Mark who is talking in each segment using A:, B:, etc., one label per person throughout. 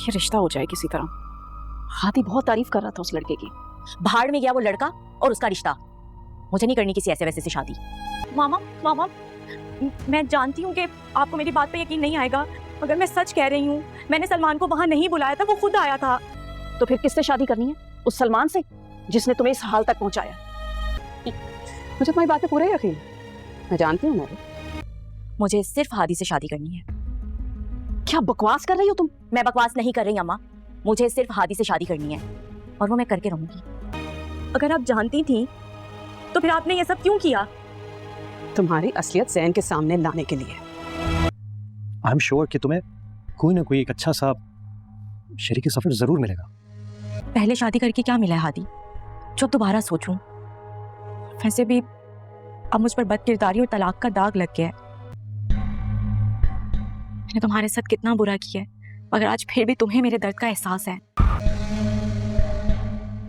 A: ये रिश्ता हो जाए किसी तरह। हाथी बहुत तारीफ कर रहा था उस लड़के की।
B: भाड़ में गया वो लड़का और उसका रिश्ता। मुझे नहीं करनी किसी ऐसे वैसे से शादी।
C: मामा मामा, मैं जानती हूँ कि आपको मेरी बात पे यकीन नहीं आएगा, मगर मैं सच कह रही हूँ। मैंने सलमान को वहाँ नहीं बुलाया था, वो खुद आया था।
A: तो फिर किससे शादी करनी है? उस सलमान से जिसने तुम्हें इस हाल तक पहुंचाया। मुझे तुम्हारी बात पे पूरा यकीन है। मैं जानती हूँ महरू।
B: मुझे सिर्फ हादी से शादी करनी है।
A: क्या बकवास कर रही हो तुम?
B: मैं बकवास नहीं कर रही अम्मा, मुझे सिर्फ हादी से शादी करनी है और वो मैं करके रहूंगी।
C: अगर आप जानती थी तो फिर आपने ये सब क्यों किया?
A: तुम्हारी असलियत ज़हन के सामने लाने के लिए।
D: आई एम श्योर कि तुम्हें कोई ना कोई एक अच्छा सा शरीके सफर जरूर मिलेगा।
B: पहले शादी करके क्या मिला है हादी जो दोबारा सोचूं? वैसे भी अब मुझ पर बदकिरदारी और तलाक का दाग लग गया है। मैंने तुम्हारे साथ कितना बुरा किया है, मगर आज फिर भी तुम्हें मेरे दर्द का एहसास है।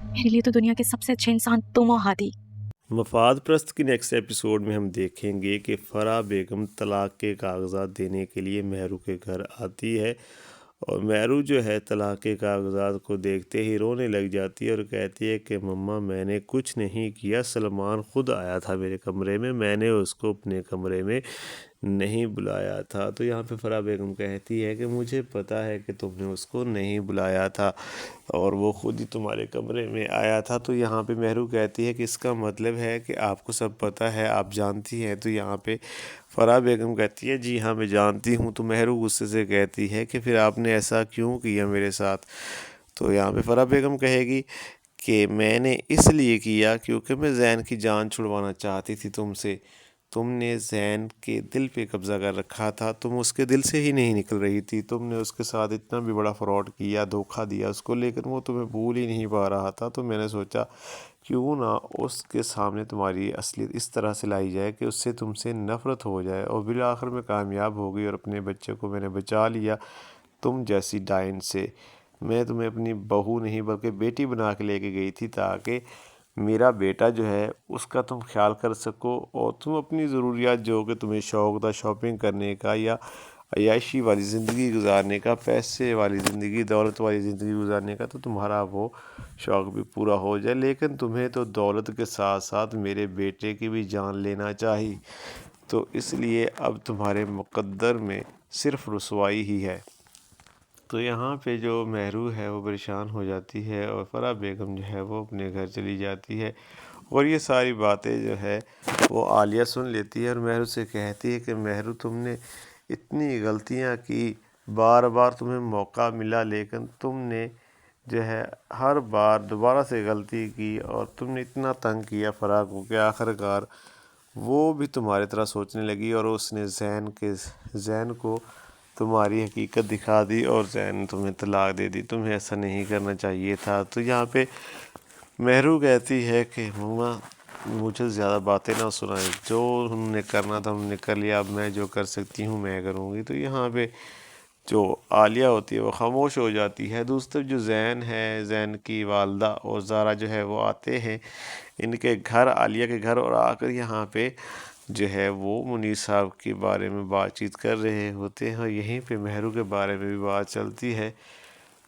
B: मेरे लिए तो दुनिया के सबसे अच्छे इंसान तुम हो हादी।
E: मफाद प्रस्त की नेक्स्ट एपिसोड में हम देखेंगे कि फराह बेगम तलाक के कागजात देने के लिए महरू के घर आती है और महरू जो है तलाक के कागजात को देखते ही रोने लग जाती है और कहती है कि मम्मा मैंने कुछ नहीं किया, सलमान खुद आया था मेरे कमरे में, मैंने उसको अपने कमरे में नहीं बुलाया था। तो यहाँ पे फराह बेगम कहती है कि मुझे पता है कि तुमने उसको नहीं बुलाया था और वो खुद ही तुम्हारे कमरे में आया था। तो यहाँ पे महरू कहती है कि इसका मतलब है कि आपको सब पता है, आप जानती हैं। तो यहाँ पे फराह बेगम कहती है जी हाँ मैं जानती हूँ। तो महरू गुस्से से कहती है कि फिर आपने ऐसा क्यों किया मेरे साथ? तो यहाँ पे फराह बेगम कहेगी कि मैंने इसलिए किया क्योंकि मैं ज़ैन की जान छुड़वाना चाहती थी तुमसे। तुमने ज़ैन के दिल पे कब्ज़ा कर रखा था, तुम उसके दिल से ही नहीं निकल रही थी। तुमने उसके साथ इतना भी बड़ा फ्रॉड किया, धोखा दिया उसको, लेकिन वो तुम्हें भूल ही नहीं पा रहा था। तो मैंने सोचा क्यों ना उसके सामने तुम्हारी असलियत इस तरह से लाई जाए कि उससे तुमसे नफ़रत हो जाए। और बिल आखिर में कामयाब हो गई और अपने बच्चे को मैंने बचा लिया तुम जैसी डायन से। मैं तुम्हें अपनी बहू नहीं बल्कि बेटी बना के लेके गई थी ताकि मेरा बेटा जो है उसका तुम ख्याल कर सको और तुम अपनी ज़रूरियात जो कि तुम्हें शौक़ था शॉपिंग करने का या अय्याशी वाली ज़िंदगी गुजारने का, पैसे वाली ज़िंदगी, दौलत वाली ज़िंदगी गुजारने का, तो तुम्हारा वो शौक़ भी पूरा हो जाए। लेकिन तुम्हें तो दौलत के साथ साथ मेरे बेटे की भी जान लेना चाहिए। तो इसलिए अब तुम्हारे मुक़द्दर में सिर्फ़ रुसवाई ही है। तो यहाँ पे जो महरू है वो परेशान हो जाती है और फराह बेगम जो है वो अपने घर चली जाती है और ये सारी बातें जो है वो आलिया सुन लेती है और महरू से कहती है कि महरू तुमने इतनी गलतियाँ की, बार बार तुम्हें मौका मिला लेकिन तुमने जो है हर बार दोबारा से गलती की और तुमने इतना तंग किया फराह को कि आखिरकार वो भी तुम्हारी तरह सोचने लगी और उसने ज़ैन को तुम्हारी हकीकत दिखा दी और ज़ैन तुम्हें तलाक दे दी। तुम्हें ऐसा नहीं करना चाहिए था। तो यहाँ पे महरू कहती है कि मम्मा मुझे ज़्यादा बातें ना सुनाएं, जो उन्होंने करना था उन्होंने कर लिया, अब मैं जो कर सकती हूँ मैं करूँगी। तो यहाँ पे जो आलिया होती है वो खामोश हो जाती है। दूसरी तरफ जो ज़ैन है, ज़ैन की वालदा और ज़ारा जो है वो आते हैं इनके घर, आलिया के घर, और आकर यहाँ पे जो है वो मुनीर साहब के बारे में बातचीत कर रहे होते हैं और यहीं पे महरू के बारे में भी बात चलती है।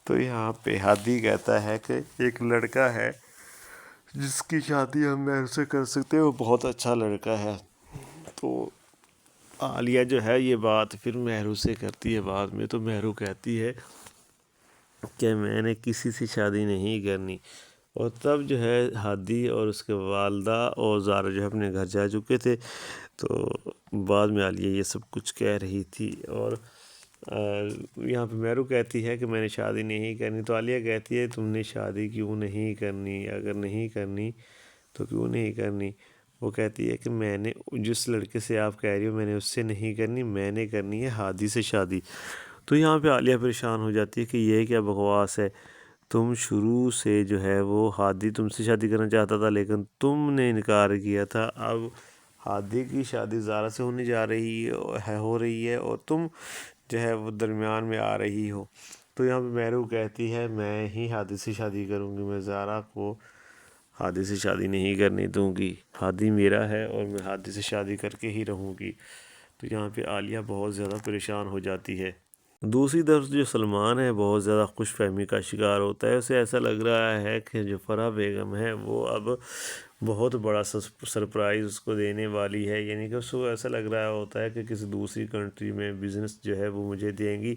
E: तो यहाँ पे हादी कहता है कि एक लड़का है जिसकी शादी हम महरू से कर सकते हैं, वो बहुत अच्छा लड़का है। तो आलिया जो है ये बात फिर महरू से करती है बाद में। तो महरू कहती है कि मैंने किसी से शादी नहीं करनी। और तब जो है हादी और उसके वालदा और ज़ारा जो है अपने घर जा चुके थे। तो बाद में आलिया ये सब कुछ कह रही थी और यहाँ पे महरू कहती है कि मैंने शादी नहीं करनी। तो आलिया कहती है तुमने शादी क्यों नहीं करनी, अगर नहीं करनी तो क्यों नहीं करनी? वो कहती है कि मैंने जिस लड़के से आप कह रही हो मैंने उससे नहीं करनी, मैंने करनी है हादी से शादी। तो यहाँ पे आलिया परेशान हो जाती है कि ये क्या बकवास है, तुम शुरू से जो है वो हादी तुमसे शादी करना चाहता था लेकिन तुमने इनकार किया था। अब हादी की शादी ज़ारा से होने जा रही है हो रही है और तुम जो है वो दरमियान में आ रही हो। तो यहाँ पे महरू कहती है मैं ही हादी से शादी करूँगी, मैं ज़ारा को हादी से शादी नहीं करने दूँगी। हादी मेरा है और मैं हादी से शादी करके ही रहूँगी। तो यहाँ पे आलिया बहुत ज़्यादा परेशान हो जाती है। دوسری طرف جو سلمان ہے بہت زیادہ خوش فہمی کا شکار ہوتا ہے، اسے ایسا لگ رہا ہے کہ جو فرح بیگم ہے وہ اب بہت بڑا سرپرائز اس کو دینے والی ہے، یعنی کہ اس کو ایسا لگ رہا ہوتا ہے کہ کسی دوسری کنٹری میں بزنس جو ہے وہ مجھے دیں گی،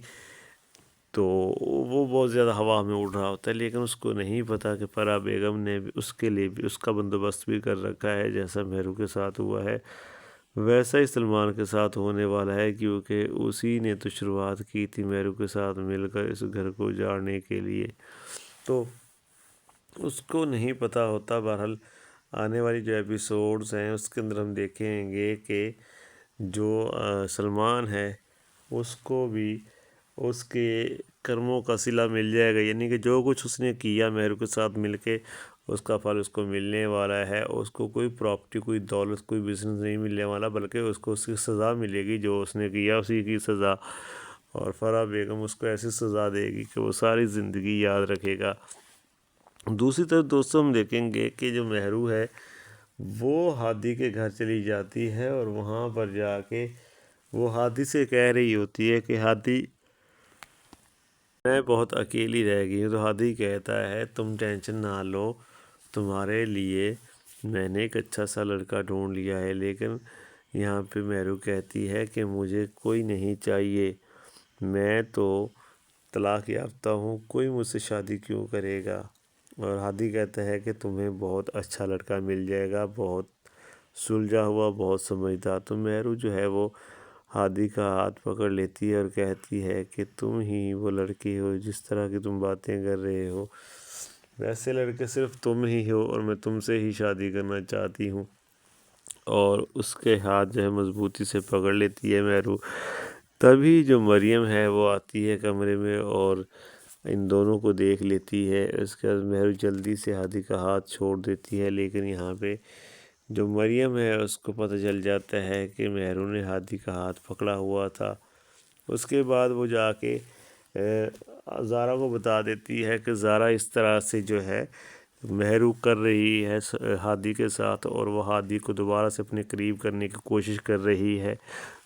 E: تو وہ بہت زیادہ ہوا میں اڑ رہا ہوتا ہے، لیکن اس کو نہیں پتہ کہ فرح بیگم نے اس کے لیے بھی اس کا بندوبست بھی کر رکھا ہے، جیسا مہرو کے ساتھ ہوا ہے ویسا ہی سلمان کے ساتھ ہونے والا ہے، کیونکہ اسی نے تو شروعات کی تھی مہرو کے ساتھ مل کر اس گھر کو اجاڑنے کے لیے، تو اس کو نہیں پتہ ہوتا۔ بہرحال آنے والی جو ایپیسوڈز ہیں اس کے اندر ہم دیکھیں گے کہ جو سلمان ہے اس کو بھی اس کے کرموں کا صلہ مل جائے گا، یعنی کہ جو کچھ اس نے کیا مہرو کے ساتھ مل کے اس کا پھل اس کو ملنے والا ہے۔ اس کو کوئی پراپرٹی، کوئی دولت، کوئی بزنس نہیں ملنے والا، بلکہ اس کو اس کی سزا ملے گی، جو اس نے کیا اسی کی سزا، اور فرح بیگم اس کو ایسی سزا دے گی کہ وہ ساری زندگی یاد رکھے گا۔ دوسری طرف دوستوں ہم دیکھیں گے کہ جو مہرو ہے وہ ہادی کے گھر چلی جاتی ہے، اور وہاں پر جا کے وہ ہادی سے کہہ رہی ہوتی ہے کہ ہادی میں بہت اکیلی رہ گئی ہوں، تو ہادی کہتا ہے تم ٹینشن نہ لو، تمہارے لیے میں نے ایک اچھا سا لڑکا ڈھونڈ لیا ہے، لیکن یہاں پہ مہرو کہتی ہے کہ مجھے کوئی نہیں چاہیے، میں تو طلاق یافتہ ہوں، کوئی مجھ سے شادی کیوں کرے گا؟ اور ہادی کہتا ہے کہ تمہیں بہت اچھا لڑکا مل جائے گا، بہت سلجھا ہوا، بہت سمجھدار۔ تو مہرو جو ہے وہ ہادی کا ہاتھ پکڑ لیتی ہے اور کہتی ہے کہ تم ہی وہ لڑکی ہو، جس طرح کی تم باتیں کر رہے ہو ویسے لڑکے صرف تم ہی ہو، اور میں تم سے ہی شادی کرنا چاہتی ہوں، اور اس کے ہاتھ جو ہے مضبوطی سے پکڑ لیتی ہے مہرو۔ تبھی جو مریم ہے وہ آتی ہے کمرے میں اور ان دونوں کو دیکھ لیتی ہے، اس کے بعد مہرو جلدی سے ہادی کا ہاتھ چھوڑ دیتی ہے، لیکن یہاں پہ جو مریم ہے اس کو پتہ چل جاتا ہے کہ مہرو نے ہادی کا ہاتھ پکڑا ہوا تھا۔ اس کے بعد وہ جا کے زارا کو بتا دیتی ہے کہ زارا اس طرح سے جو ہے مہرو کر رہی ہے ہادی کے ساتھ، اور وہ ہادی کو دوبارہ سے اپنے قریب کرنے کی کوشش کر رہی ہے،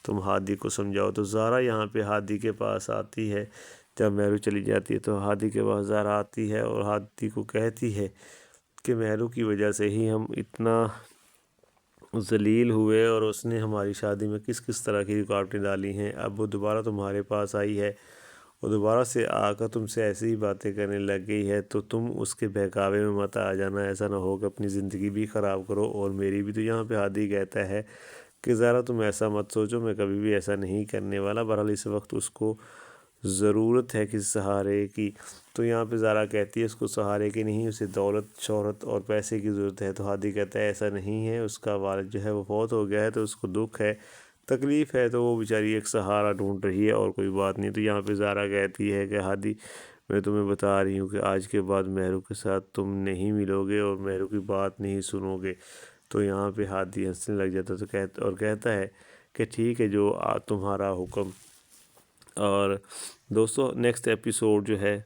E: تم ہادی کو سمجھاؤ۔ تو زارا یہاں پہ ہادی کے پاس آتی ہے، جب مہرو چلی جاتی ہے تو ہادی کے پاس زارا آتی ہے اور ہادی کو کہتی ہے کہ مہرو کی وجہ سے ہی ہم اتنا ذلیل ہوئے، اور اس نے ہماری شادی میں کس کس طرح کی رکاوٹیں ڈالی ہیں، اب وہ دوبارہ تمہارے پاس آئی ہے اور دوبارہ سے آ کر تم سے ایسی ہی باتیں کرنے لگ گئی ہے، تو تم اس کے بہکاوے میں مت آ جانا، ایسا نہ ہو کہ اپنی زندگی بھی خراب کرو اور میری بھی۔ تو یہاں پہ ہادی کہتا ہے کہ زارا تم ایسا مت سوچو، میں کبھی بھی ایسا نہیں کرنے والا۔ بہرحال اس وقت اس کو ضرورت ہے کسی سہارے کی، تو یہاں پہ زارا کہتی ہے اس کو سہارے کی نہیں، اسے دولت، شہرت اور پیسے کی ضرورت ہے۔ تو ہادی کہتا ہے ایسا نہیں ہے، اس کا والد جو ہے وہ فوت ہو گیا ہے، تو اس کو دکھ ہے، تکلیف ہے، تو وہ بیچاری ایک سہارا ڈھونڈ رہی ہے اور کوئی بات نہیں۔ تو یہاں پہ زارا کہتی ہے کہ ہادی میں تمہیں بتا رہی ہوں کہ آج کے بعد مہرو کے ساتھ تم نہیں ملو گے اور مہرو کی بات نہیں سنو گے۔ تو یہاں پہ ہادی ہنسنے لگ جاتا ہے اور کہتا ہے کہ ٹھیک ہے جو تمہارا حکم۔ اور دوستو نیکسٹ ایپیسوڈ جو ہے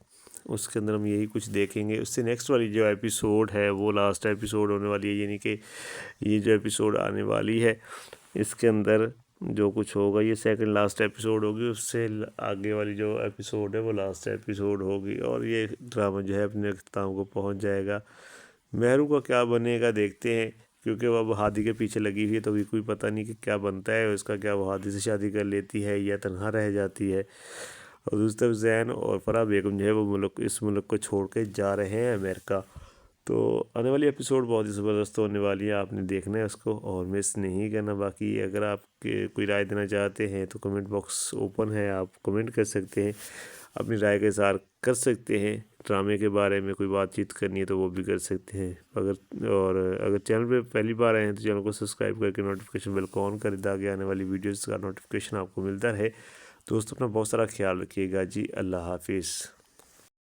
E: اس کے اندر ہم یہی کچھ دیکھیں گے، اس سے نیکسٹ والی جو ایپیسوڈ ہے وہ لاسٹ ایپیسوڈ ہونے والی ہے، یعنی کہ یہ جو ایپیسوڈ آنے والی ہے اس کے اندر جو کچھ ہوگا یہ سیکنڈ لاسٹ ایپیسوڈ ہوگی، اس سے آگے والی جو ایپیسوڈ ہے وہ لاسٹ ایپیسوڈ ہوگی، اور یہ ڈرامہ جو ہے اپنے اختتام کو پہنچ جائے گا۔ مہرو کا کیا بنے گا دیکھتے ہیں، کیونکہ وہ اب ہادی کے پیچھے لگی ہوئی ہے، تو ابھی کوئی پتہ نہیں کہ کیا بنتا ہے اس کا، کیا وہ ہادی سے شادی کر لیتی ہے یا تنہا رہ جاتی ہے۔ اور دوسری طرف زین اور فرح بیگم جو ہے وہ اس ملک کو چھوڑ کے جا رہے ہیں امریکہ۔ تو آنے والی ایپیسوڈ بہت ہی زبردست ہونے والی ہے، آپ نے دیکھنا ہے اس کو اور مس نہیں کرنا۔ باقی اگر آپ کوئی رائے دینا چاہتے ہیں تو کمنٹ باکس اوپن ہے، آپ کمنٹ کر سکتے ہیں، اپنی رائے کا اظہار کر سکتے ہیں، ڈرامے کے بارے میں کوئی بات چیت کرنی ہے تو وہ بھی کر سکتے ہیں۔ اگر چینل پہ پہلی بار آئے ہیں تو چینل کو سبسکرائب کر کے نوٹیفیکیشن بیل کو آن کر دیں تاکہ آنے والی ویڈیوز کا نوٹیفیکیشن آپ کو ملتا رہے۔ دوستو اپنا بہت سارا خیال رکھیے گا جی، اللہ حافظ۔